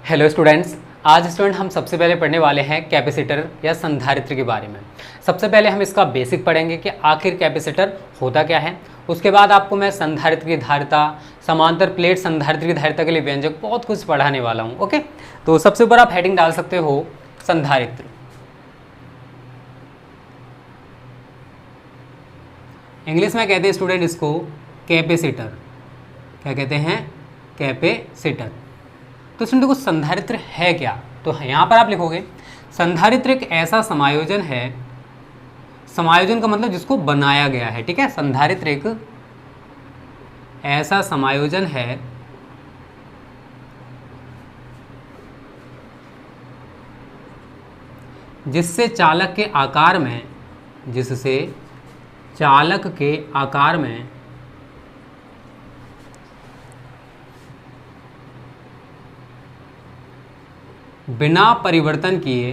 Hello students, आज student हम सबसे पहले पढ़ने वाले हैं कैपेसिटर या संधारित्र के बारे में। सबसे पहले हम इसका बेसिक पढ़ेंगे कि आखिर कैपेसिटर होता क्या है। उसके बाद आपको मैं संधारित्र की धारिता, समांतर प्लेट संधारित्र की धारिता के लिए व्यंजक बहुत कुछ पढ़ाने वाला हूँ। ओके, तो सबसे ऊपर आप हेडिंग डाल सकते हो संधारित्र। इंग्लिश में कहते हैं स्टूडेंट इसको कैपेसिटर। क्या कहते हैं? कैपेसिटर। तो स्टूडेंट देखो संधारित्र है क्या, तो यहाँ पर आप लिखोगे संधारित्र एक ऐसा समायोजन है, समायोजन का मतलब जिसको बनाया गया है। ठीक है, संधारित्र एक ऐसा समायोजन है जिससे चालक के आकार में, जिससे चालक के आकार में बिना परिवर्तन किए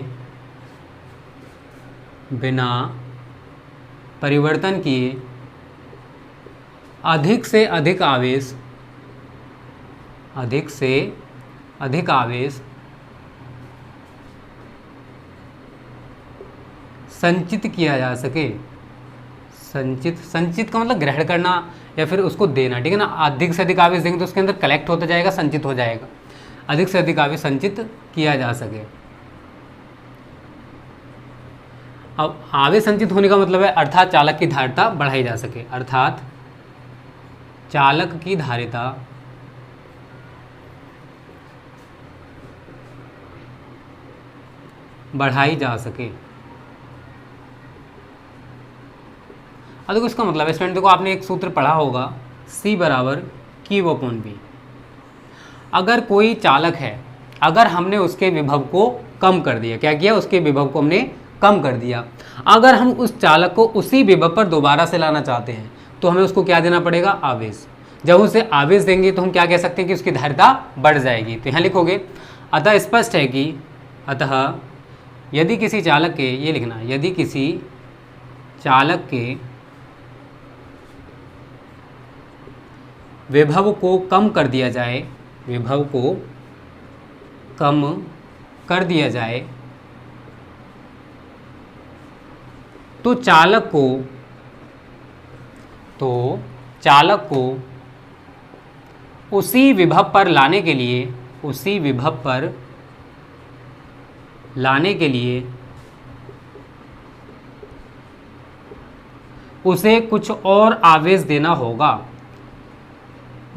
अधिक से अधिक आवेश संचित किया जा सके। संचित का मतलब ग्रहण करना या फिर उसको देना। ठीक है ना, अधिक से अधिक आवेश देंगे तो उसके अंदर कलेक्ट होता जाएगा, संचित हो जाएगा। अधिक से अधिक आवेश संचित किया जा सके। अब आवेश संचित होने का मतलब है अर्थात चालक की धारिता बढ़ाई जा सके, अर्थात चालक की धारिता बढ़ाई जा सके। अब देखो इसका मतलब है स्टूडेंट, देखो आपने एक सूत्र पढ़ा होगा C बराबर Q/V। अगर कोई चालक है, अगर हमने उसके विभव को कम कर दिया, क्या किया? उसके विभव को हमने कम कर दिया। अगर हम उस चालक को उसी विभव पर दोबारा से लाना चाहते हैं तो हमें उसको क्या देना पड़ेगा? आवेश। जब उसे आवेश देंगे तो हम क्या कह सकते हैं कि उसकी धारिता बढ़ जाएगी। तो यहाँ लिखोगे अतः स्पष्ट है कि अतः यदि किसी चालक के, ये लिखना, यदि किसी चालक के विभव को कम कर दिया जाए, विभव को कम कर दिया जाए तो चालक को उसी विभव पर लाने के लिए उसे कुछ और आवेश देना होगा।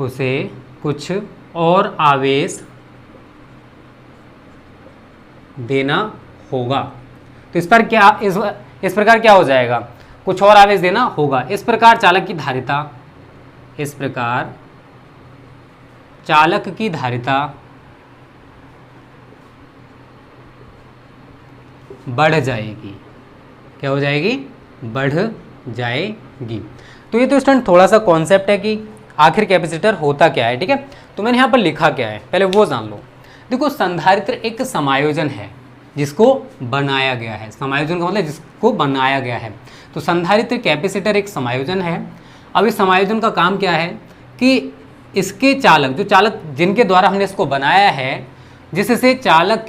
उसे कुछ और आवेश देना होगा। तो इस प्रकार क्या हो जाएगा? कुछ और आवेश देना होगा। इस प्रकार चालक की धारिता बढ़ जाएगी। क्या हो जाएगी? बढ़ जाएगी। तो ये तो स्टूडेंट थोड़ा सा कॉन्सेप्ट है कि आखिर कैपेसिटर होता क्या है। ठीक है, तो मैंने यहाँ पर लिखा क्या है पहले वो जान लो। देखो संधारित्र एक समायोजन है जिसको बनाया गया है। समायोजन का मतलब जिसको बनाया गया है। तो संधारित्र कैपेसिटर एक समायोजन है। अब इस समायोजन का काम क्या है कि इसके चालक, जो चालक जिनके द्वारा हमने इसको बनाया है, जिससे चालक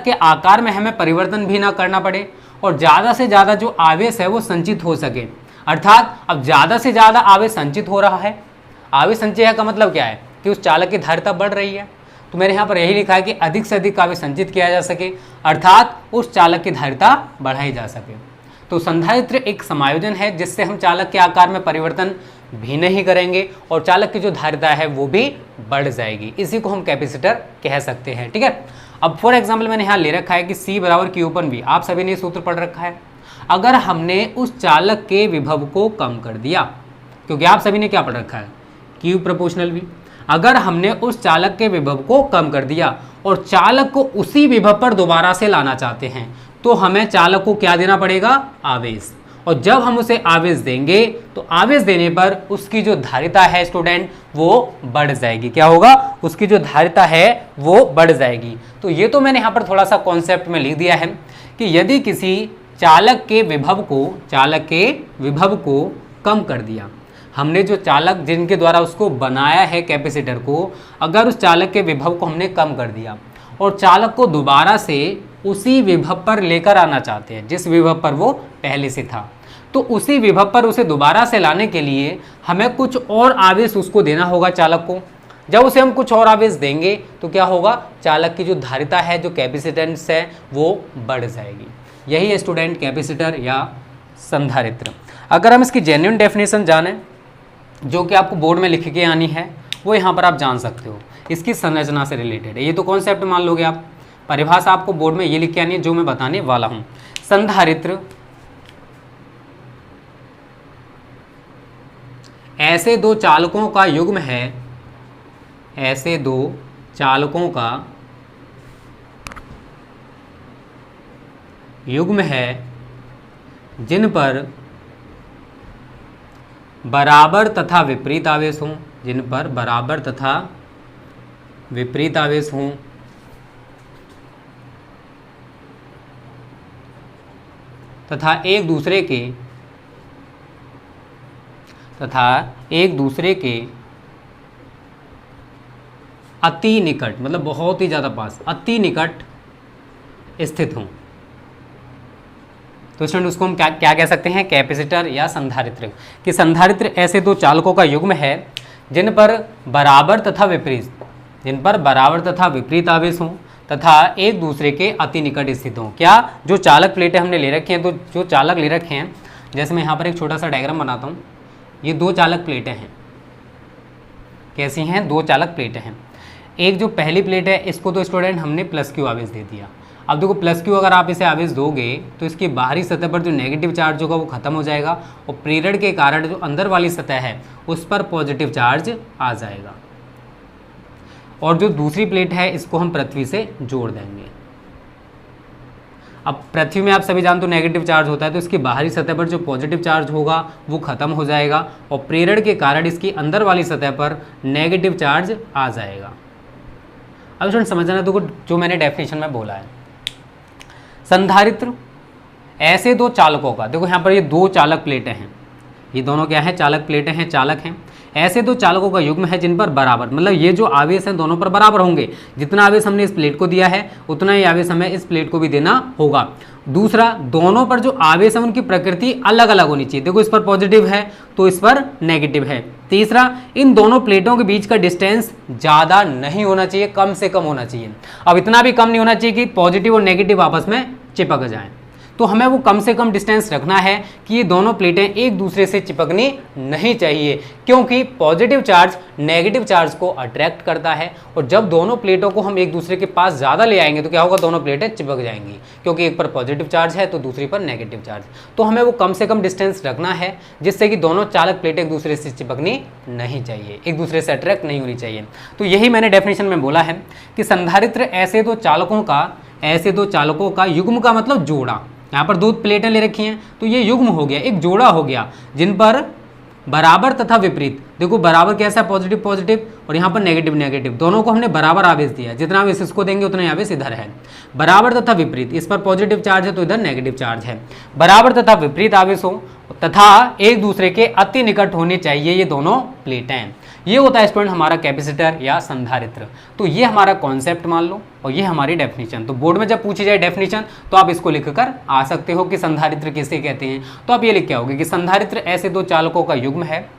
के आकार में हमें परिवर्तन भी ना करना पड़े और ज़्यादा से ज़्यादा जो आवेश है वो संचित हो सके। अर्थात अब ज़्यादा से ज़्यादा आवेश संचित हो रहा है। आवेश संचय का मतलब क्या है कि उस चालक की धारिता बढ़ रही है। तो मेरे यहाँ पर यही लिखा है कि अधिक से अधिक आवेश संचित किया जा सके, अर्थात उस चालक की धारिता बढ़ाई जा सके। तो संधारित्र एक समायोजन है जिससे हम चालक के आकार में परिवर्तन भी नहीं करेंगे और चालक की जो धारिता है वो भी बढ़ जाएगी। इसी को हम कैपेसिटर कह सकते हैं। ठीक है, अब फॉर एग्जाम्पल मैंने यहाँ ले रखा है कि C बराबर Q/V। आप सभी ने सूत्र पढ़ रखा है। अगर हमने उस चालक के विभव को कम कर दिया, क्योंकि आप सभी ने क्या पढ़ रखा है? Q/V। अगर हमने उस चालक के विभव को कम कर दिया और चालक को उसी विभव पर दोबारा से लाना चाहते हैं तो हमें चालक को क्या देना पड़ेगा? आवेश। और जब हम उसे आवेश देंगे तो आवेश देने पर उसकी जो धारिता है स्टूडेंट वो बढ़ जाएगी। क्या होगा? उसकी जो धारिता है वो बढ़ जाएगी। तो ये तो मैंने यहाँ पर थोड़ा सा कॉन्सेप्ट में लिख दिया है कि यदि किसी चालक के विभव को कम कर दिया, हमने जो चालक जिनके द्वारा उसको बनाया है कैपेसिटर को, अगर उस चालक के विभव को हमने कम कर दिया और चालक को दोबारा से उसी विभव पर लेकर आना चाहते हैं जिस विभव पर वो पहले से था, तो उसी विभव पर उसे दोबारा से लाने के लिए हमें कुछ और आवेश उसको देना होगा चालक को। जब उसे हम कुछ और आवेश देंगे तो क्या होगा, चालक की जो धारिता है, जो कैपेसिटेंस है, वो बढ़ जाएगी। यही है स्टूडेंट कैपेसिटर या संधारित्र। अगर हम इसकी जेन्युइन डेफिनेशन जानें, जो कि आपको बोर्ड में लिख के आनी है, वो यहाँ पर आप जान सकते हो, इसकी संरचना से रिलेटेड है। ये तो कॉन्सेप्ट मान लोगे आप, परिभाषा आपको बोर्ड में ये लिख के आनी है जो मैं बताने वाला हूँ। संधारित्र ऐसे दो चालकों का युग्म है, ऐसे दो चालकों का युग्म है जिन पर बराबर तथा विपरीत आवेश हों, जिन पर बराबर तथा विपरीत आवेश हों तथा एक दूसरे के अति निकट, मतलब बहुत ही ज़्यादा पास, अति निकट स्थित हों। तो स्टूडेंट उसको हम क्या कह सकते हैं, कैपेसिटर या संधारित्र। कि संधारित्र ऐसे दो चालकों का युग्म है जिन पर बराबर तथा विपरीत आवेश हों तथा एक दूसरे के अति निकट स्थित हों। क्या, जो चालक प्लेटें हमने ले रखी हैं, तो जो चालक ले रखे हैं, जैसे मैं यहाँ पर एक छोटा सा डायग्राम बनाता हूँ, ये दो चालक प्लेटें हैं। कैसी हैं, दो चालक प्लेटें हैं। एक जो पहली प्लेट है, इसको तो स्टूडेंट हमने प्लस क्यू आवेश दे दिया। अब देखो प्लस क्यू अगर आप इसे आवेश दोगे तो इसकी बाहरी सतह पर जो नेगेटिव चार्ज होगा वो खत्म हो जाएगा और प्रेरण के कारण जो अंदर वाली सतह है उस पर पॉजिटिव चार्ज आ जाएगा। और जो दूसरी प्लेट है इसको हम पृथ्वी से जोड़ देंगे। अब पृथ्वी में आप सभी जानते हो नेगेटिव चार्ज होता है, तो इसकी बाहरी सतह पर जो पॉजिटिव चार्ज होगा वो खत्म हो जाएगा और प्रेरण के कारण इसकी अंदर वाली सतह पर नेगेटिव चार्ज आ जाएगा। अब स्टूडेंट समझना, देखो जो मैंने डेफिनेशन में बोला है, संधारित्र ऐसे दो चालकों का, देखो यहाँ पर ये दो चालक प्लेटें हैं, ये दोनों क्या है, चालक प्लेटें हैं, चालक हैं। ऐसे दो चालकों का युग्म है जिन पर बराबर, मतलब ये जो आवेश हैं दोनों पर बराबर होंगे। जितना आवेश हमने इस प्लेट को दिया है उतना ही आवेश हमें इस प्लेट को भी देना होगा। दूसरा, दोनों पर जो आवेश है उनकी प्रकृति अलग अलग होनी चाहिए। देखो इस पर पॉजिटिव है तो इस पर नेगेटिव है। तीसरा, इन दोनों प्लेटों के बीच का डिस्टेंस ज़्यादा नहीं होना चाहिए, कम से कम होना चाहिए। अब इतना भी कम नहीं होना चाहिए कि पॉजिटिव और नेगेटिव आपस में चिपक जाएं, तो हमें वो कम से कम डिस्टेंस रखना है कि ये दोनों प्लेटें एक दूसरे से चिपकनी नहीं चाहिए, क्योंकि पॉजिटिव चार्ज नेगेटिव चार्ज को अट्रैक्ट करता है और जब दोनों प्लेटों को हम एक दूसरे के पास ज़्यादा ले आएंगे तो क्या होगा, दोनों प्लेटें चिपक जाएंगी, क्योंकि एक पर पॉजिटिव चार्ज है तो दूसरी पर नेगेटिव चार्ज। तो हमें वो कम से कम डिस्टेंस रखना है जिससे कि दोनों चालक प्लेटें एक दूसरे से चिपकनी नहीं चाहिए, एक दूसरे से अट्रैक्ट नहीं होनी चाहिए। तो यही मैंने डेफिनेशन में बोला है कि संधारित्र ऐसे दो चालकों का युग्म का मतलब जोड़ा। यहाँ पर दो प्लेटें ले रखी हैं तो ये युग्म हो गया, एक जोड़ा हो गया, जिन पर बराबर तथा विपरीत, देखो बराबर कैसा है, पॉजिटिव पॉजिटिव, और यहाँ पर नेगेटिव नेगेटिव, दोनों को हमने बराबर आवेश दिया। जितना आवेश इसको देंगे उतना आवेश इधर है। बराबर तथा विपरीत, इस पर पॉजिटिव चार्ज है तो इधर नेगेटिव चार्ज है। बराबर तथा विपरीत आवेश हो तथा एक दूसरे के अति निकट होने चाहिए ये दोनों प्लेटें। ये होता है स्टूडेंट हमारा कैपेसिटर या संधारित्र। तो ये हमारा कॉन्सेप्ट मान लो और ये हमारी डेफिनेशन। तो बोर्ड में जब पूछी जाए डेफिनेशन तो आप इसको लिखकर आ सकते हो कि संधारित्र किसे कहते हैं। तो आप ये लिख के आओगे कि संधारित्र ऐसे दो चालकों का युग्म है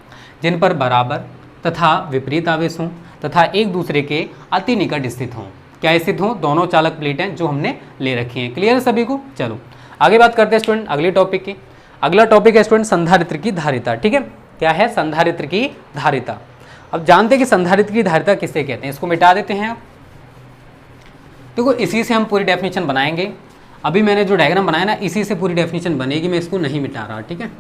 जिन पर बराबर तथा विपरीत आवेश हों तथा एक दूसरे के अति निकट स्थित हों। क्या स्थित हों, दोनों चालक प्लेटें जो हमने ले रखी हैं। क्लियर है सभी को। चलो आगे बात करते हैं स्टूडेंट अगले टॉपिक की। अगला टॉपिक है स्टूडेंट संधारित्र की धारिता। ठीक है, क्या है, संधारित्र की धारिता। अब जानते हैं कि संधारित्र की धारिता किसे कहते हैं। इसको मिटा देते हैं। देखो इसी से हम पूरी डेफिनेशन बनाएंगे। अभी मैंने जो डायग्राम बनाया ना, इसी से पूरी डेफिनेशन बनेगी, मैं इसको नहीं मिटा रहा। ठीक है,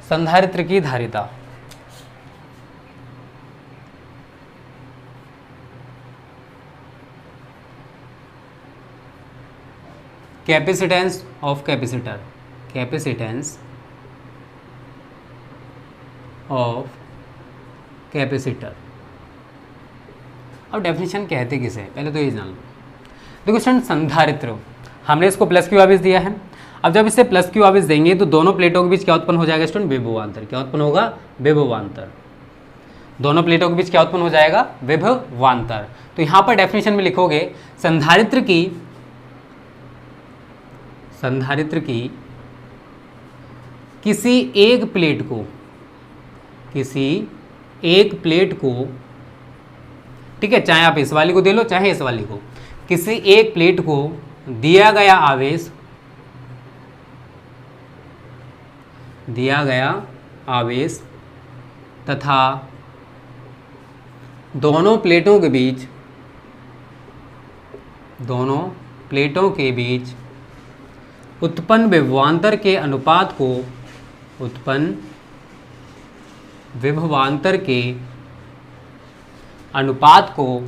संधारित्र की धारिता। Capacitance of capacitor, capacitance of capacitor. अब डेफिनेशन कहते किसे है पहले तो ये जान लो। देखो स्टूडेंट, संधारित्र हमने इसको प्लस क्यू आवेश दिया है। अब जब इससे प्लस क्यू आवेश देंगे तो दोनों प्लेटों के बीच क्या उत्पन्न हो जाएगा स्टूडेंट? विभवांतर। क्या उत्पन्न होगा? विभवांतर। दोनों प्लेटों के बीच क्या उत्पन्न हो जाएगा? विभवांतर। तो यहां पर डेफिनेशन में लिखोगे संधारित्र की किसी एक प्लेट को, ठीक है, चाहे आप इस वाली को दे लो चाहे इस वाली को, किसी एक प्लेट को दिया गया आवेश तथा दोनों प्लेटों के बीच उत्पन्न विभवांतर के अनुपात को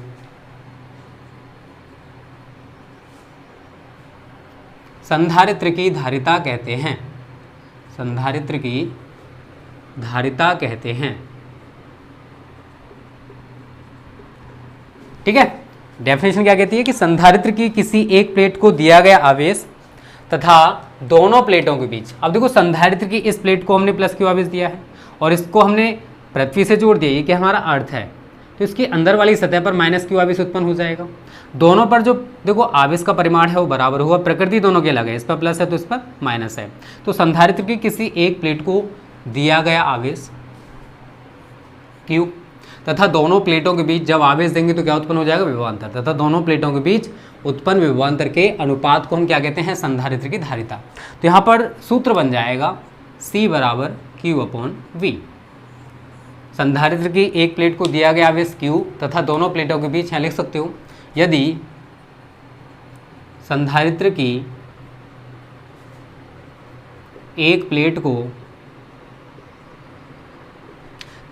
संधारित्र की धारिता कहते हैं। संधारित्र की धारिता कहते हैं। ठीक है, डेफिनेशन क्या कहती है कि संधारित्र की किसी एक प्लेट को दिया गया आवेश तथा दोनों प्लेटों के बीच। अब देखो संधारित्र की इस प्लेट को हमने प्लस क्यू आवेश दिया है और इसको हमने पृथ्वी से जोड़ दिया, ये कि हमारा अर्थ है, तो इसकी अंदर वाली सतह पर माइनस क्यू आवेश उत्पन्न हो जाएगा। दोनों पर जो देखो आवेश का परिमाण है वो बराबर होगा, प्रकृति दोनों के अलग है, इस पर प्लस है तो इस पर माइनस है। तो संधारित्र की किसी एक प्लेट को दिया गया आवेश क्यू तथा दोनों प्लेटों के बीच जब आवेश देंगे तो क्या उत्पन्न हो जाएगा? विभवांतर। तथा दोनों प्लेटों के बीच उत्पन्न विभवांतर के अनुपात को हम क्या कहते हैं? संधारित्र की धारिता। तो यहाँ पर सूत्र बन जाएगा C बराबर Q/V। संधारित्र की एक प्लेट को दिया गया आवेश Q तथा दोनों प्लेटों के बीच, यहाँ लिख सकते हो, यदि संधारित्र की एक प्लेट को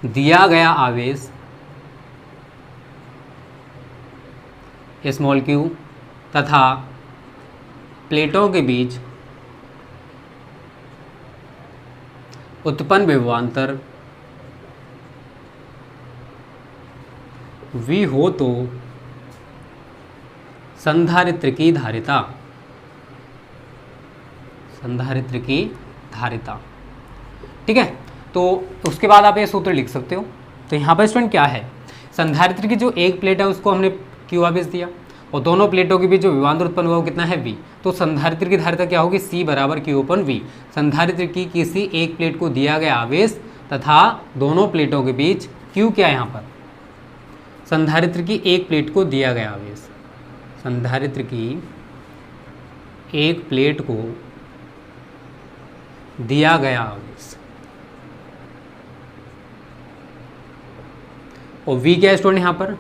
दिया गया आवेश स्मॉल q तथा प्लेटों के बीच उत्पन्न विभवांतर V हो तो संधारित्र की धारिता ठीक है। तो उसके बाद आप ये सूत्र लिख सकते हो। तो यहाँ पर स्टूडेंट क्या है, संधारित्र की जो एक प्लेट है उसको हमने क्यू आवेश दिया और दोनों प्लेटों के बीच जो विभवांतर उत्पन्न हुआ वो कितना है? V। तो संधारित्र की धारिता क्या होगी? C बराबर Q/V। संधारित्र की किसी एक प्लेट को दिया गया आवेश तथा दोनों प्लेटों के बीच Q क्या है यहाँ पर? संधारित्र की एक प्लेट को दिया गया आवेश, संधारित्र की एक प्लेट को दिया गया आवेश और V क्या है स्टूडेंट यहाँ पर?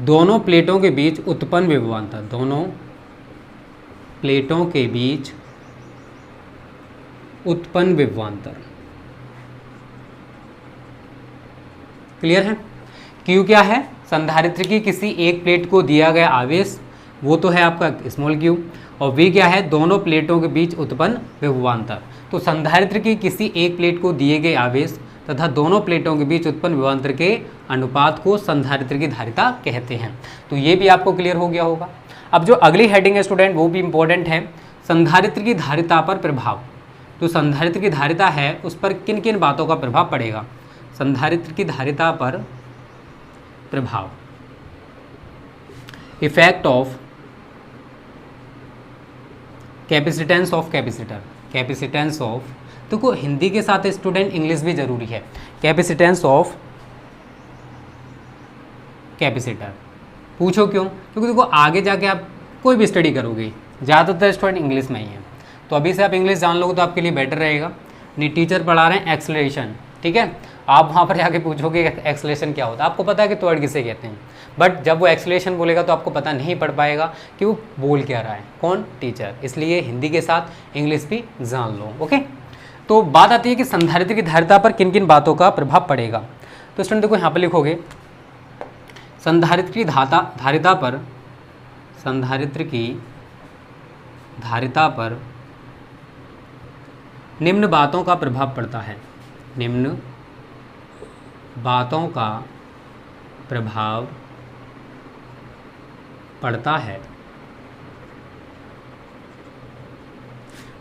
दोनों प्लेटों के बीच उत्पन्न विभवांतर, दोनों प्लेटों के बीच उत्पन्न विभवांतर। क्लियर है? Q क्या है? संधारित्र की किसी एक प्लेट को दिया गया आवेश, वो तो है आपका स्मॉल q, और V क्या है? दोनों प्लेटों के बीच उत्पन्न विभवांतर। तो संधारित्र की किसी एक प्लेट को दिए गए आवेश तथा दोनों प्लेटों के बीच उत्पन्न विभवांतर के अनुपात को संधारित्र की धारिता कहते हैं। तो ये भी आपको क्लियर हो गया होगा। अब जो अगली हेडिंग है स्टूडेंट वो भी इंपॉर्टेंट है, संधारित्र की धारिता पर प्रभाव। तो संधारित्र की धारिता है उस पर किन किन बातों का प्रभाव पड़ेगा? संधारित्र की धारिता पर प्रभाव, effect of capacitance of capacitor. Capacitance of, देखो हिंदी के साथ स्टूडेंट इंग्लिश भी जरूरी है। Capacitance of capacitor. पूछो क्यों? क्योंकि देखो आगे जाके आप कोई भी स्टडी करोगे ज़्यादातर स्टूडेंट इंग्लिश में ही है, तो अभी से आप इंग्लिश जान लोगे तो आपके लिए बेटर रहेगा। नहीं टीचर पढ़ा रहे हैं एक्सेलरेशन, ठीक है, आप वहाँ पर जाके पूछोगे एक्सेलरेशन क्या होता है, आपको पता है कि त्वरण किसे कहते हैं, बट जब वो एक्सेलरेशन बोलेगा तो आपको पता नहीं पड़ पाएगा कि वो बोल क्या रहा है, कौन? टीचर। इसलिए हिंदी के साथ इंग्लिश भी जान लो। ओके, तो बात आती है कि संधारित्र की धारिता पर किन किन बातों का प्रभाव पड़ेगा। तो स्टूडेंट देखो यहाँ पर लिखोगे संधारित्र की धारिता पर निम्न बातों का प्रभाव पड़ता है। निम्न बातों का प्रभाव पड़ता है।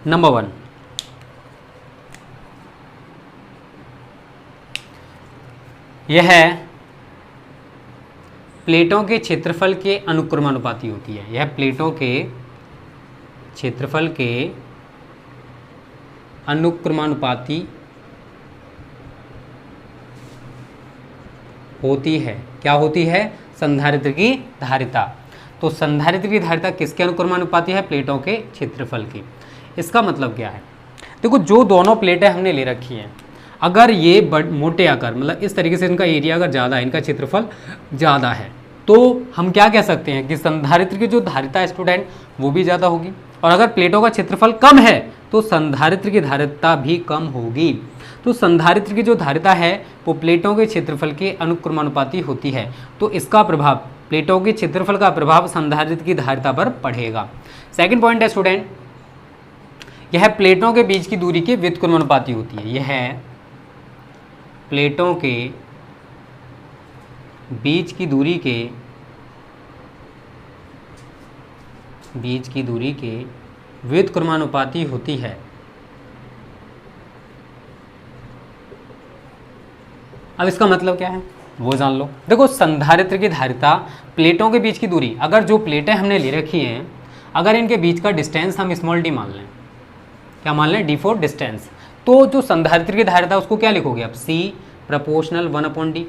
नंबर 1, यह प्लेटों के क्षेत्रफल के अनुक्रमानुपाती होती है। यह प्लेटों के क्षेत्रफल के अनुक्रमानुपाती होती है। क्या होती है? संधारित्र की धारिता। तो संधारित्र की धारिता किसके अनुक्रमानुपाती है? प्लेटों के क्षेत्रफल की। इसका मतलब क्या है? देखो, जो दोनों प्लेटें हमने ले रखी हैं, अगर ये मोटे आकार, मतलब इस तरीके से इनका एरिया अगर ज़्यादा है, इनका क्षेत्रफल ज़्यादा है, तो हम क्या कह सकते हैं कि संधारित्र की जो धारिता है स्टूडेंट, वो भी ज़्यादा होगी। और अगर प्लेटों का क्षेत्रफल कम है तो संधारित्र की धारिता भी कम होगी। तो संधारित्र की जो धारिता है वो प्लेटों के क्षेत्रफल के अनुक्रमानुपाती होती है। तो इसका प्रभाव, प्लेटों के क्षेत्रफल का प्रभाव संधारित्र की धारिता पर पड़ेगा। सेकंड पॉइंट है स्टूडेंट, यह प्लेटों के बीच की दूरी के व्युत्क्रमानुपाती होती है। यह प्लेटों के बीच की दूरी के व्युत्क्रमानुपाती होती है। अब इसका मतलब क्या है वो जान लो। देखो, संधारित्र की धारिता, प्लेटों के बीच की दूरी, अगर जो प्लेटें हमने ले रखी हैं, अगर इनके बीच का डिस्टेंस हम स्मॉल डी मान लें, क्या मान लें? डी फॉर डिस्टेंस, तो जो संधारित्र की धारिता उसको क्या लिखोगे आप? C proportional 1/d,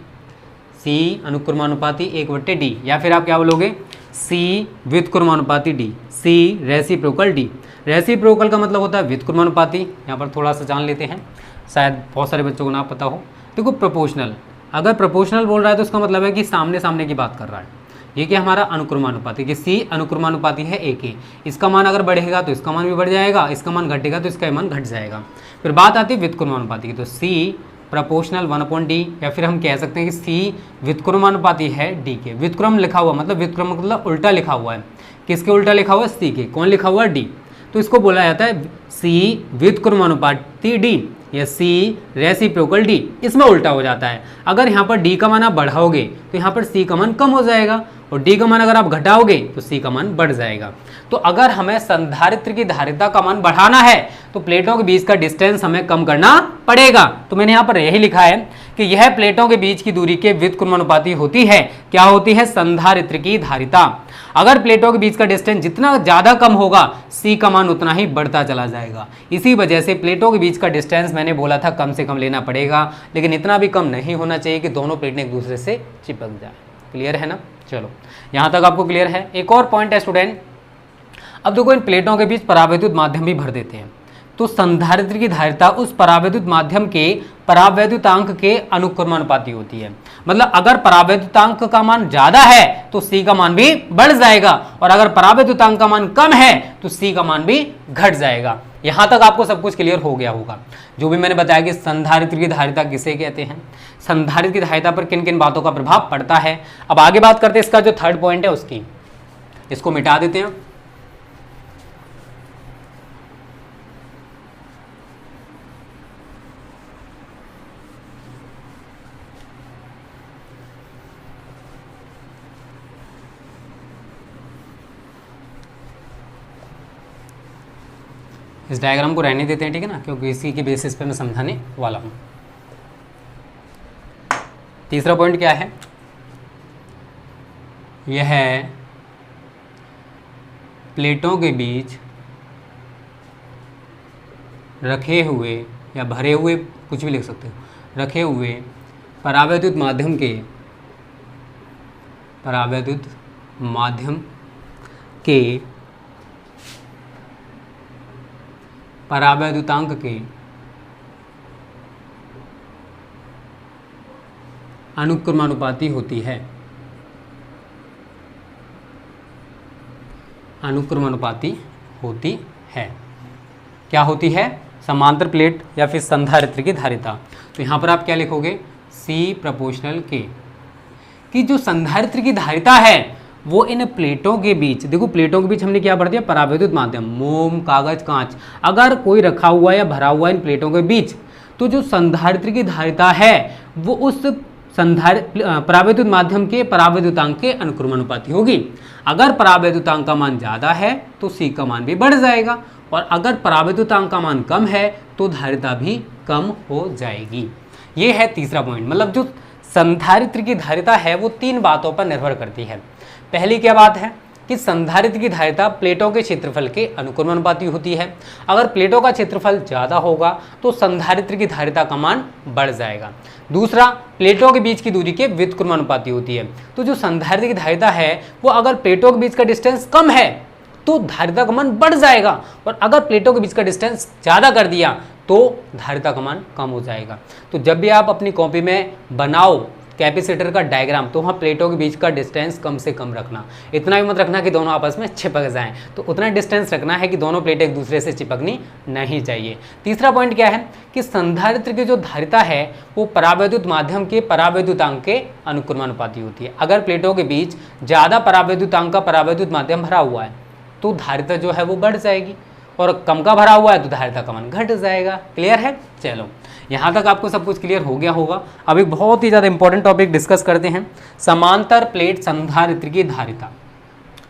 C अनुक्रमानुपाती 1/d, या फिर आप क्या बोलोगे? C व्युत्क्रमानुपाती d, C reciprocal d। Reciprocal का मतलब होता है व्युत्क्रमानुपाती। यहाँ पर थोड़ा सा जान लेते हैं, शायद बहुत सारे बच्चों को ना पता हो। देखो, प्रोपोर्शनल, अगर प्रोपोर्शनल बोल रहा है तो उसका मतलब है कि सामने सामने की बात कर रहा है। ये कि हमारा अनुक्रमानुपाती, कि C अनुक्रमानुपाती है A के, इसका मान अगर बढ़ेगा तो इसका मान भी बढ़ जाएगा, इसका मान घटेगा तो इसका मान घट जाएगा। फिर बात आती है व्युत्क्रमानुपाती की, तो C प्रोपोर्शनल 1/d, या फिर हम कह सकते हैं कि C व्युत्क्रमानुपाती है D के। व्युत्क्रम लिखा हुआ मतलब व्युत्क्रम मतलब उल्टा लिखा हुआ है। किसके उल्टा लिखा हुआ है? C के। कौन लिखा हुआ है? D। तो इसको बोला जाता है C व्युत्क्रमानुपाती D या C रेसिप्रोकल D। इसमें उल्टा हो जाता है। अगर यहाँ पर D का मान आप बढ़ाओगे तो यहाँ पर C का मान कम हो जाएगा, और D का मान अगर आप घटाओगे तो C का मान बढ़ जाएगा। तो अगर हमें संधारित्र की धारिता का मान बढ़ाना है तो प्लेटों के बीच का डिस्टेंस हमें कम करना पड़ेगा। तो मैंने यहाँ पर यही लिखा है कि यह प्लेटों के बीच की दूरी के व्युत्क्रमानुपाती होती है। क्या होती है? संधारित्र की धारिता। अगर प्लेटों के बीच का डिस्टेंस जितना ज़्यादा कम होगा, C का मान उतना ही बढ़ता चला जाएगा। इसी वजह से प्लेटों के बीच का डिस्टेंस मैंने बोला था कम से कम लेना पड़ेगा, लेकिन इतना भी कम नहीं होना चाहिए कि दोनों प्लेटें एक दूसरे से चिपक जाए। क्लियर है ना? चलो, यहाँ तक आपको क्लियर है। एक और पॉइंट है स्टूडेंट, अब देखो, इन प्लेटों के बीच परावैद्युत माध्यम भी भर देते हैं। तो संधारित्र की धारिता उस परावैद्युत माध्यम के परावैद्युतांक के अनुक्रमानुपाती होती है। मतलब अगर परावैद्युतांक का मान ज्यादा है तो C का मान भी बढ़ जाएगा, और अगर परावैद्युतांक का मान कम है तो C का मान भी घट जाएगा। यहां तक आपको सब कुछ क्लियर हो गया होगा। जो भी मैंने बताया कि संधारित्र की धारिता किसे कहते हैं, संधारित्र की धारिता पर किन किन बातों का प्रभाव पड़ता है। अब आगे बात करते हैं इसका जो थर्ड पॉइंट है उसकी, इसको मिटा देते हैं। इस डायग्राम को रहने देते हैं, ठीक है ना, क्योंकि इसी के बेसिस पे मैं समझाने वाला हूँ। तीसरा पॉइंट क्या है? यह प्लेटों के बीच रखे हुए या भरे हुए, कुछ भी लिख सकते हो, रखे हुए परावैद्युत माध्यम के परावैद्युतांक के अनुक्रमानुपाती होती है। अनुक्रमानुपाती होती है। क्या होती है? समांतर प्लेट या फिर संधारित्र की धारिता। तो यहाँ पर आप क्या लिखोगे? C proportional K। कि जो संधारित्र की धारिता है वो इन प्लेटों के बीच, देखो प्लेटों के बीच हमने क्या पढ़ दिया? परावैद्युत माध्यम, मोम, कागज, कांच, अगर कोई रखा हुआ या भरा हुआ इन प्लेटों के बीच, तो जो संधारित्र की धारिता है वो उस परावैद्युत माध्यम के परावैद्युतांक के अनुक्रमानुपाती होगी। अगर परावैद्युतांक का मान ज़्यादा है तो C का मान भी बढ़ जाएगा, और अगर परावैद्युतांक का मान कम है तो धारिता भी कम हो जाएगी। ये है तीसरा पॉइंट। मतलब जो संधारित्र की धारिता है वो 3 बातों पर निर्भर करती है। पहली क्या बात है कि संधारित्र की धारिता प्लेटों के क्षेत्रफल के अनुक्रमानुपाती होती है। अगर प्लेटों का क्षेत्रफल ज़्यादा होगा तो संधारित्र की धारिता का मान बढ़ जाएगा। दूसरा, प्लेटों के बीच की दूरी के व्युत्क्रमानुपाती होती है। तो जो संधारित्र की धारिता है वो अगर प्लेटों के बीच का डिस्टेंस कम है तो धारिता का मान बढ़ जाएगा, और अगर प्लेटों के बीच का डिस्टेंस ज़्यादा कर दिया तो धारिता का मान कम हो जाएगा। तो जब भी आप अपनी कॉपी में बनाओ कैपेसिटर का डायग्राम तो वहाँ प्लेटों के बीच का डिस्टेंस कम से कम रखना। इतना भी मत रखना कि दोनों आपस में चिपक जाएं, तो उतना डिस्टेंस रखना है कि दोनों प्लेटें एक दूसरे से चिपकनी नहीं चाहिए। तीसरा पॉइंट क्या है कि संधारित्र की जो धारिता है वो परावैद्युत माध्यम के परावैद्युतांक के अनुक्रमानुपाती होती है। अगर प्लेटों के बीच ज़्यादा परावैद्युतांक का परावैद्युत माध्यम भरा हुआ है तो धारिता जो है वो बढ़ जाएगी, और कम का भरा हुआ है तो धारिता का मान घट जाएगा। क्लियर है? चलो, यहाँ तक आपको सब कुछ क्लियर हो गया होगा। अब एक बहुत ही ज़्यादा इंपॉर्टेंट टॉपिक डिस्कस करते हैं, समांतर प्लेट संधारित्र की धारिता।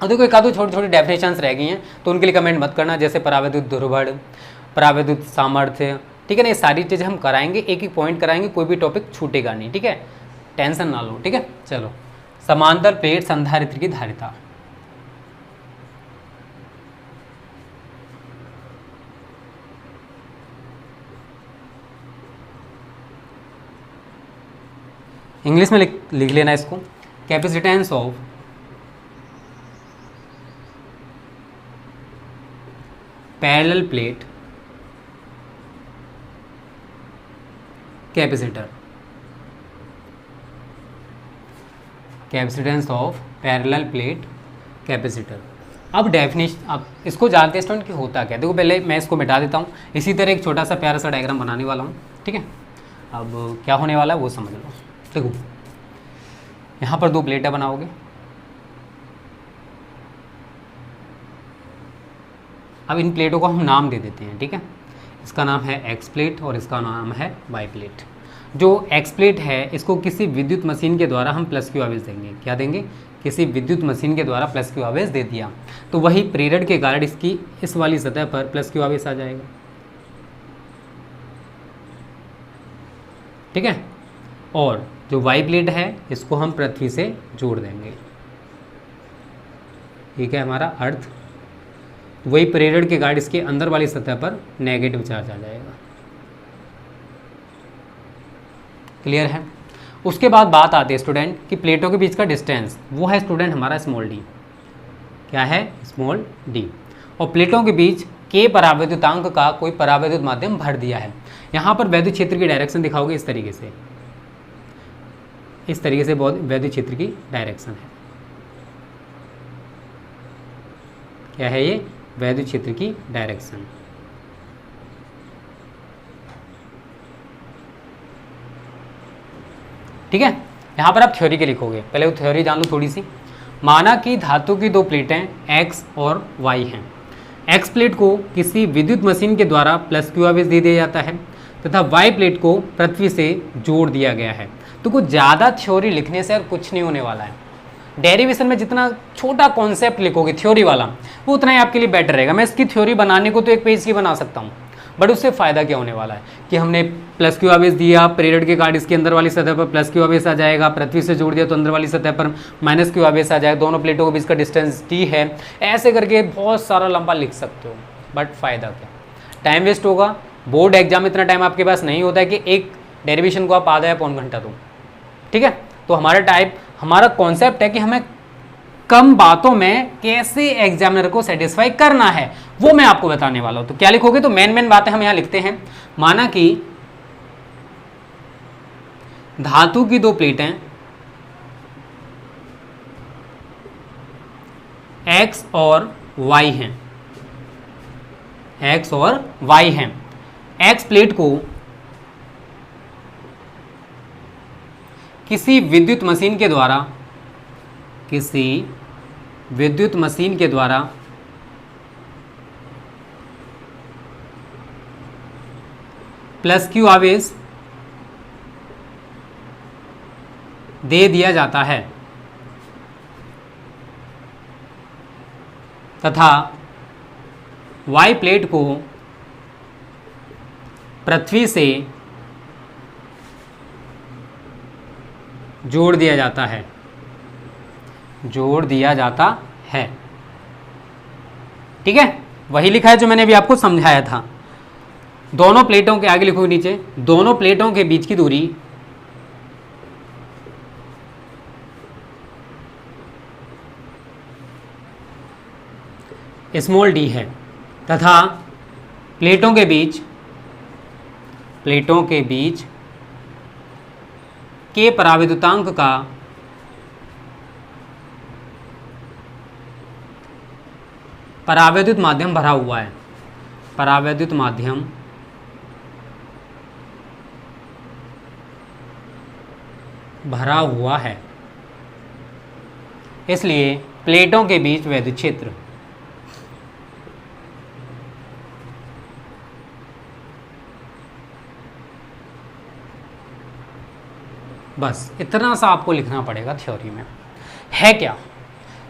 और देखो एक आधो छोटी छोटी डेफिनेशंस रह गई हैं तो उनके लिए कमेंट मत करना, जैसे परावैद्युत ध्रुवण, परावैद्युत सामर्थ्य, ठीक है ना। ये सारी चीज़ें हम कराएंगे, एक एक पॉइंट कराएंगे, कोई भी टॉपिक छूटेगा नहीं, ठीक है, टेंशन ना लो, ठीक है। चलो, समांतर प्लेट संधारित्र की धारिता। इंग्लिश में लिख लेना इसको, capacitance of parallel plate capacitor, capacitance of parallel plate capacitor. अब डेफिनेशन, अब इसको जानते हैं स्टूडेंट कि होता क्या। देखो पहले मैं इसको मिटा देता हूँ, इसी तरह एक छोटा सा प्यारा सा डायग्राम बनाने वाला हूँ, ठीक है। अब क्या होने वाला है वो समझ लो। देखो यहाँ पर 2 प्लेटें बनाओगे, अब इन प्लेटों को हम नाम दे देते हैं, ठीक है। इसका नाम है एक्स प्लेट और इसका नाम है वाई प्लेट। जो एक्स प्लेट है इसको किसी विद्युत मशीन के द्वारा हम प्लस क्यू आवेश देंगे। क्या देंगे? किसी विद्युत मशीन के द्वारा प्लस क्यू आवेश दे दिया तो वही प्रेरण के कारण इसकी इस वाली सतह पर प्लस क्यू आवेश आ जाएगा, ठीक है। और जो वाई प्लेट है इसको हम पृथ्वी से जोड़ देंगे, ठीक है। हमारा अर्थ, वही प्रेरण के कारण इसके अंदर वाली सतह पर नेगेटिव चार्ज आ जाएगा। क्लियर है? उसके बाद बात आती है स्टूडेंट कि प्लेटों के बीच का डिस्टेंस, वो है स्टूडेंट हमारा स्मॉल डी। क्या है? Small D. और प्लेटों के बीच के परावैद्युतांक का कोई परावैद्युत माध्यम भर दिया है। यहाँ पर वैद्युत क्षेत्र की डायरेक्शन दिखाओगे इस तरीके से, इस तरीके से बहुत वैद्युत क्षेत्र की डायरेक्शन है। क्या है ये? वैद्युत क्षेत्र की डायरेक्शन। ठीक है, यहाँ पर आप थ्योरी के लिखोगे, पहले वो थ्योरी जान लो थोड़ी सी। माना कि धातु की 2 प्लेटें एक्स और वाई हैं। एक्स प्लेट को किसी विद्युत मशीन के द्वारा प्लस क्यू आवेश दे दिया जाता है तथा वाई प्लेट को पृथ्वी से जोड़ दिया गया है। तो कुछ ज़्यादा थ्योरी लिखने से और कुछ नहीं होने वाला है। डेरिवेशन में जितना छोटा कॉन्सेप्ट लिखोगे थ्योरी वाला, वो उतना ही आपके लिए बेटर रहेगा। मैं इसकी थ्योरी बनाने को तो 1 पेज की बना सकता हूँ, बट उससे फ़ायदा क्या होने वाला है कि हमने प्लस क्यू आवेश दिया, प्रेरण के कारण इसके अंदर वाली सतह पर प्लस क्यू आवेश आ जाएगा, पृथ्वी से जोड़ दिया तो अंदर वाली सतह पर माइनस क्यू आवेश आ जाएगा, दोनों प्लेटों के बीच का डिस्टेंस टी है। ऐसे करके बहुत सारा लंबा लिख सकते हो, बट फ़ायदा क्या? टाइम वेस्ट होगा। बोर्ड एग्जाम में इतना टाइम आपके पास नहीं होता है कि एक डेरिवेशन को आप आधा या पौन घंटा दो, ठीक है। तो हमारा कॉन्सेप्ट है कि हमें कम बातों में कैसे एग्जामिनर को सेटिस्फाई करना है, वो मैं आपको बताने वाला हूं। तो क्या लिखोगे? तो मेन बातें हम यहां लिखते हैं। माना कि धातु की 2 प्लेटें एक्स और वाई हैं, एक्स और वाई हैं। एक्स प्लेट को किसी विद्युत मशीन के द्वारा प्लस क्यू आवेश दे दिया जाता है तथा वाई प्लेट को पृथ्वी से जोड़ दिया जाता है, जोड़ दिया जाता है। ठीक है, वही लिखा है जो मैंने अभी आपको समझाया था। दोनों प्लेटों के आगे लिखो नीचे, दोनों प्लेटों के बीच की दूरी स्मॉल डी है तथा प्लेटों के बीच के पराविद्युतांक का परावैद्युत माध्यम भरा हुआ है, परावैद्युत माध्यम भरा हुआ है, इसलिए प्लेटों के बीच वैद्युत क्षेत्र बस इतना सा आपको लिखना पड़ेगा थ्योरी में। है क्या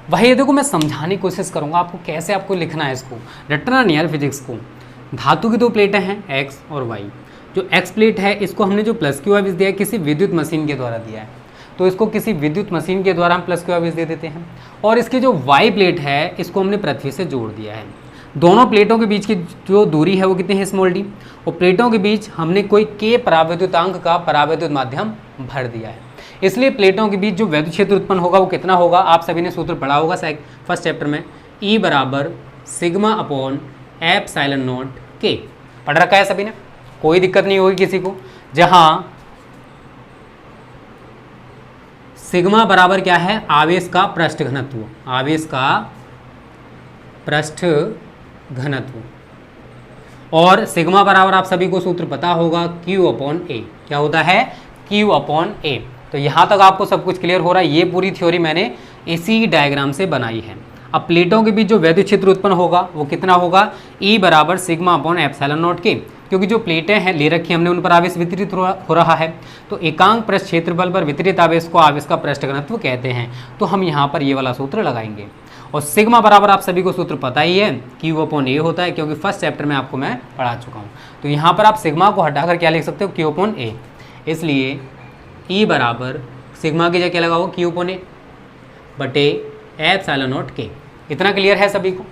वही देखो मैं समझाने की कोशिश करूंगा आपको कैसे आपको लिखना है इसको, रटना नहीं यार फिजिक्स को। धातु की दो प्लेटें हैं एक्स और वाई। जो एक्स प्लेट है इसको हमने जो प्लस क्यू आवेश दिया है किसी विद्युत मशीन के द्वारा दिया है, तो इसको किसी विद्युत मशीन के द्वारा हम प्लस क्यू आवेश दे देते हैं। और इसकी जो वाई प्लेट है इसको हमने पृथ्वी से जोड़ दिया है। दोनों प्लेटों के बीच की जो दूरी है वो कितनी है, स्मॉल डी। और प्लेटों के बीच हमने कोई के परावैद्युतांक का परावैद्युत माध्यम भर दिया है, इसलिए प्लेटों के बीच जो वैद्युत क्षेत्र उत्पन्न होगा वो कितना होगा। आप सभी ने सूत्र पढ़ा होगा फर्स्ट चैप्टर में, E बराबर सिग्मा अपॉन एप्सिलॉन नॉट के। पढ़ रखा है सभी ने, कोई दिक्कत नहीं होगी किसी को। जहां सिग्मा बराबर क्या है, आवेश का पृष्ठ घनत्व, आवेश का पृष्ठ घनत्व। और सिग्मा बराबर आप सभी को सूत्र पता होगा Q अपॉन ए। क्या होता है, Q अपॉन ए। तो यहाँ तक आपको सब कुछ क्लियर हो रहा है। ये पूरी थ्योरी मैंने इसी डायग्राम से बनाई है। अब प्लेटों के बीच जो वैद्युत क्षेत्र उत्पन्न होगा वो कितना होगा, E बराबर सिग्मा अपॉन एप्सिलॉन नॉट के। क्योंकि जो प्लेटें हैं ले रखी हमने उन पर आवेश वितरित हो रहा है, तो एकांक पृष्ठ क्षेत्रफल पर वितरित आवेश को आवेश का पृष्ठ घनत्व कहते हैं। तो हम यहाँ पर ये वाला सूत्र लगाएंगे। और सिग्मा बराबर आप सभी को सूत्र पता ही है, Q अपॉन ए होता है, क्योंकि फर्स्ट चैप्टर में आपको मैं पढ़ा चुका हूँ। तो यहाँ पर आप सिग्मा को हटाकर क्या लिख सकते हो, Q अपॉन ए। इसलिए E बराबर सिग्मा की जगह क्या लगाओ, Q अपॉन ए बटे एप्सिलॉन नॉट के। इतना क्लियर है सभी को।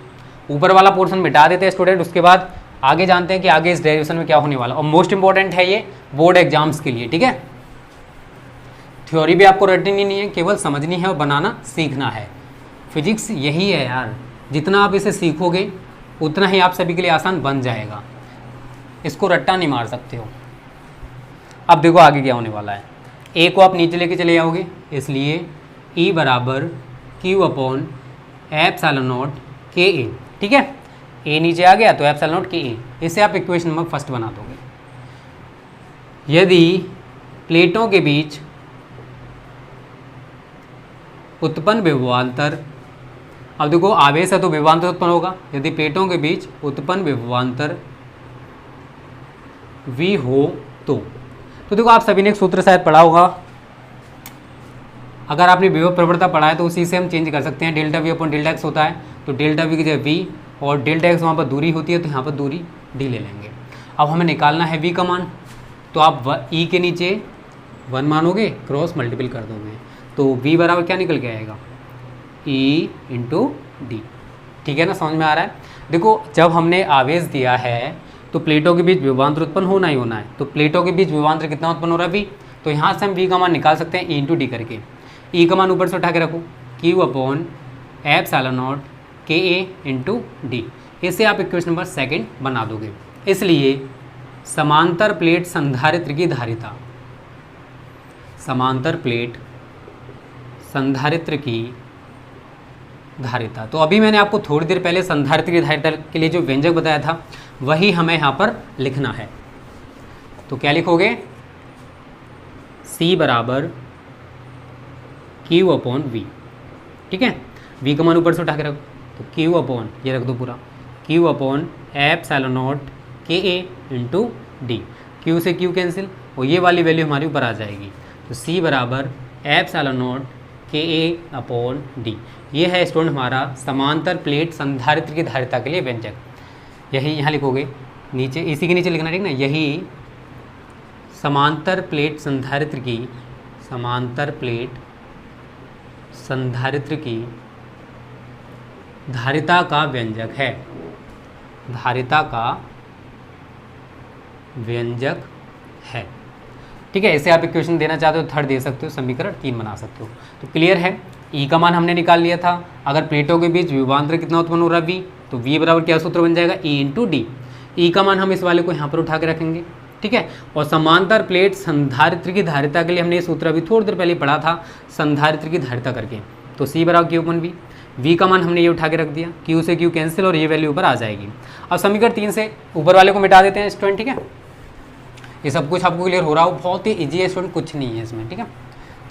ऊपर वाला पोर्शन मिटा देते हैं स्टूडेंट, उसके बाद आगे जानते हैं कि आगे इस डेरिवेशन में क्या होने वाला। और मोस्ट इंपॉर्टेंट है ये बोर्ड एग्जाम्स के लिए, ठीक है। थ्योरी भी आपको रटनी नहीं है, केवल समझनी है और बनाना सीखना है। फिजिक्स यही है यार, जितना आप इसे सीखोगे उतना ही आप सभी के लिए आसान बन जाएगा। इसको रट्टा नहीं मार सकते हो। अब देखो आगे क्या होने वाला है। ए को आप नीचे लेके चले जाओगे, इसलिए E बराबर Q अपॉन एप्सिलॉन नॉट के ए। ठीक है, ए नीचे आ गया तो एप्सिलॉन नॉट के ए। इसे आप इक्वेशन नंबर फर्स्ट बना दोगे। यदि प्लेटों के बीच उत्पन्न विभवांतर, अब देखो आवेश है तो विभवांतर उत्पन्न होगा। यदि प्लेटों के बीच उत्पन्न विभवांतर V हो तो देखो आप सभी ने एक सूत्र शायद पढ़ा होगा। अगर आपने विभव प्रवणता पढ़ा है तो उसी से हम चेंज कर सकते हैं। Delta V upon delta x होता है, तो डेल्टा V की जगह V और डेल्टा एक्स वहाँ पर दूरी होती है, तो यहाँ पर दूरी D ले लेंगे। अब हमें निकालना है V का मान, तो आप E के नीचे 1 मानोगे, क्रॉस मल्टीपल कर दोगे, तो V बराबर क्या निकल के आएगा, E इंटू डी। ठीक है ना, समझ में आ रहा है। देखो जब हमने आवेश दिया है तो प्लेटों के बीच विभवांतर उत्पन्न होना ही होना है। तो प्लेटों के बीच विभवांतर कितना उत्पन्न हो रहा है, V। तो यहाँ से हम V का मान निकाल सकते हैं E इंटू डी करके। E का मान ऊपर से उठा के रखो, Q अपॉन एप्सिलॉन नॉट के ए इंटू डी। इसे आप इक्वेशन नंबर सेकंड बना दोगे। इसलिए समांतर प्लेट संधारित्र की धारिता, समांतर प्लेट संधारित्र की धारिता। तो अभी मैंने आपको थोड़ी देर पहले संधारित्र की धारिता के लिए जो व्यंजक बताया था वही हमें यहाँ पर लिखना है। तो क्या लिखोगे, C बराबर Q अपॉन V। ठीक है, V का मान ऊपर से उठा के रखो, तो Q अपॉन ये रख दो पूरा, Q अपॉन एप्सिलॉन नॉट के ए इंटू डी। Q से Q कैंसिल और ये वाली वैल्यू हमारी ऊपर आ जाएगी। तो C बराबर एप्सिलॉन नॉट के ए अपॉन डी। ये है स्टूडेंट हमारा समांतर प्लेट संधारित्र की धारिता के लिए व्यंजक। यही यहाँ लिखोगे नीचे, इसी के नीचे लिखना, ठीक ना, यही समांतर प्लेट संधारित्र की धारिता का व्यंजक है, धारिता का व्यंजक है। ठीक है, इसे आप इक्वेशन देना चाहते हो थर्ड दे सकते हो, समीकरण 3 बना सकते हो। तो क्लियर है, ई का मान हमने निकाल लिया था। अगर प्लेटों के बीच विभवांतर कितना उत्पन्न हो रहा है, वी, तो वी बराबर क्या सूत्र बन जाएगा, ई इंटू डी। ई का मान हम इस वाले को यहाँ पर उठा के रखेंगे। ठीक है, और समांतर प्लेट संधारित्र की धारिता के लिए हमने ये सूत्र अभी थोड़ी देर पहले पढ़ा था, संधारित्र की धारिता करके, तो सी बराबर क्यू अपन वी। वी का मान हमने ये उठा के रख दिया, क्यू से क्यू कैंसिल और ये वैल्यू ऊपर आ जाएगी। अब समीकरण 3 से ऊपर वाले को मिटा देते हैं स्टूडेंट। ठीक है, ये सब कुछ आपको क्लियर हो रहा हो, बहुत ही ईजी है स्टूडेंट, कुछ नहीं है इसमें। ठीक है,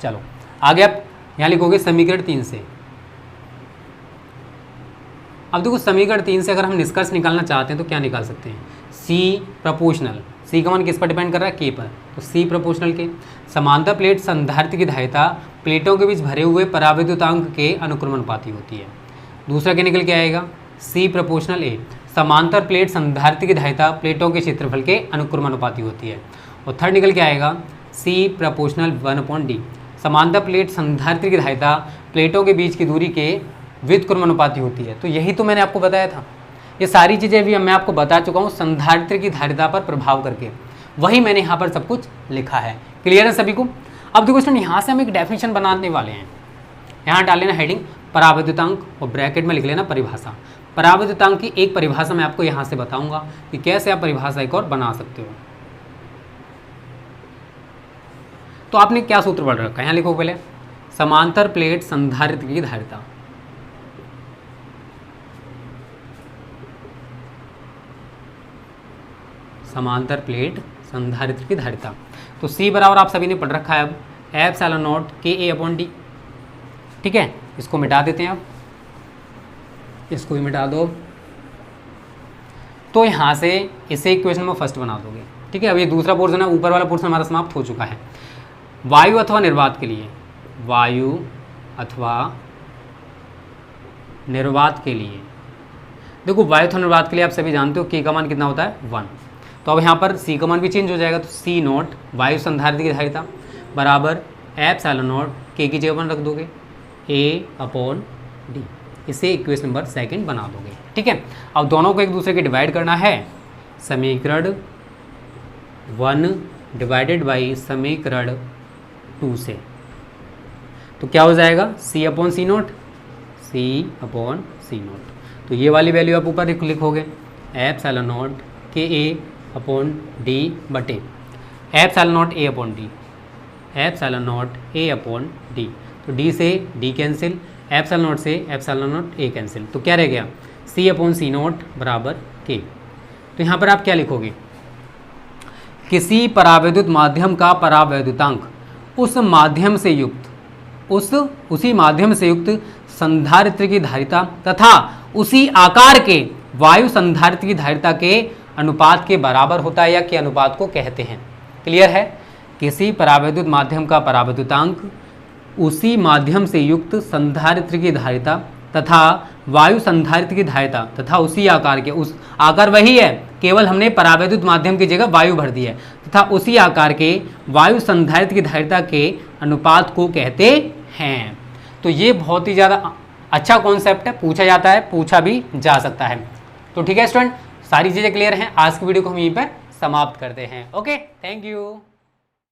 चलो आगे आप यहाँ लिखोगे समीकरण 3 से। अब देखो समीकरण 3 से अगर हम निष्कर्ष निकालना चाहते हैं तो क्या निकाल सकते हैं, सी प्रोपोर्शनल, सी का मान किस पर डिपेंड कर रहा है, के पर, तो सी प्रोपोर्शनल के। समांतर प्लेट संधारित्र की धारिता प्लेटों के बीच भरे हुए परावैद्युतांक के अनुक्रमानुपाती होती है। दूसरा क्या निकल के आएगा, सी प्रोपोर्शनल ए, समांतर प्लेट संधारित्र की धारिता प्लेटों के क्षेत्रफल के अनुक्रमानुपाती होती है। और थर्ड निकल के आएगा सी प्रोपोर्शनल 1/d, समांतर प्लेट संधारित्र की धारिता प्लेटों के बीच की दूरी के व्युत्क्रमानुपाती होती है। तो यही तो मैंने आपको बताया था, ये सारी चीज़ें भी मैं आपको बता चुका हूँ संधारित्र की धारिता पर प्रभाव करके, वही मैंने यहाँ पर सब कुछ लिखा है। क्लियर है सभी को। अब देखो स्टूडेंट, यहाँ से हम एक डेफिनेशन बनाने वाले हैं। यहाँ डाल लेना हेडिंग परावैद्युतांक और ब्रैकेट में लिख लेना परिभाषा। परावैद्युतांक की एक परिभाषा मैं आपको यहाँ से बताऊंगा कि कैसे आप परिभाषा एक और बना सकते हो। तो आपने क्या सूत्र पढ़ रखा है, यहाँ लिखो पहले, समांतर प्लेट संधारित्र की धारिता, समांतर प्लेट संधारित्र की धारिता। तो C बराबर आप सभी ने पढ़ रखा है अब एप्सिलॉन नॉट के ए अपॉन डी। ठीक है, इसको मिटा देते हैं अब, इसको भी मिटा दो। तो यहाँ से इसे इक्वेशन में फर्स्ट बना दोगे। ठीक है, अब ये दूसरा पोर्शन है, ऊपर वाला पोर्शन हमारा समाप्त हो चुका है। वायु अथवा निर्वात के लिए, वायु अथवा निर्वात के लिए, देखो वायु अथवा निर्वात के लिए आप सभी जानते हो के का मान कितना होता है, 1। तो अब यहाँ पर सी का मान भी चेंज हो जाएगा, तो सी नॉट वायु संधारित्र की धारिता बराबर एप्सिलॉन नॉट के की जगह रख दोगे ए अपॉन डी। इसे इक्वेशन नंबर 2 बना दोगे। ठीक है, अब दोनों को एक दूसरे के डिवाइड करना है, समीकरण 1 डिवाइडेड बाई समीकरण 2 से, तो क्या हो जाएगा, C upon C naught, C upon C naught. तो ये वाली वैल्यू आप ऊपर लिखोगे एप्सिलॉन नॉट के ए अपॉन डी बटे epsilon not a upon D, epsilon not a upon D. तो डी से डी कैंसिल, एप्सिलॉन नॉट से एप्सिलॉन नॉट ए कैंसिल, तो क्या रह गया, सी अपॉन सी नॉट बराबर के। तो यहाँ पर आप क्या लिखोगे, किसी परावैद्युत माध्यम का परावैद्युतांक उस माध्यम से युक्त, उसी माध्यम से युक्त संधारित्र की धारिता तथा उसी आकार के वायु संधारित्र की धारिता के अनुपात के बराबर होता है, या के अनुपात को कहते हैं। क्लियर है, किसी परावैद्युत माध्यम का परावैद्युतांक उसी माध्यम से युक्त संधारित्र की धारिता तथा वायु संधारित्र की धारिता तथा उसी आकार के, उस आकार वही है, केवल हमने परावैद्युत माध्यम की जगह वायु भर दी है, तथा उसी आकार के वायु संधारित्र की धारिता के अनुपात को कहते हैं। तो ये बहुत ही ज़्यादा अच्छा कॉन्सेप्ट है, पूछा जाता है, पूछा भी जा सकता है। तो ठीक है स्टूडेंट, सारी चीज़ें क्लियर हैं। आज की वीडियो को हम यहीं पर समाप्त करते हैं। Okay, thank you.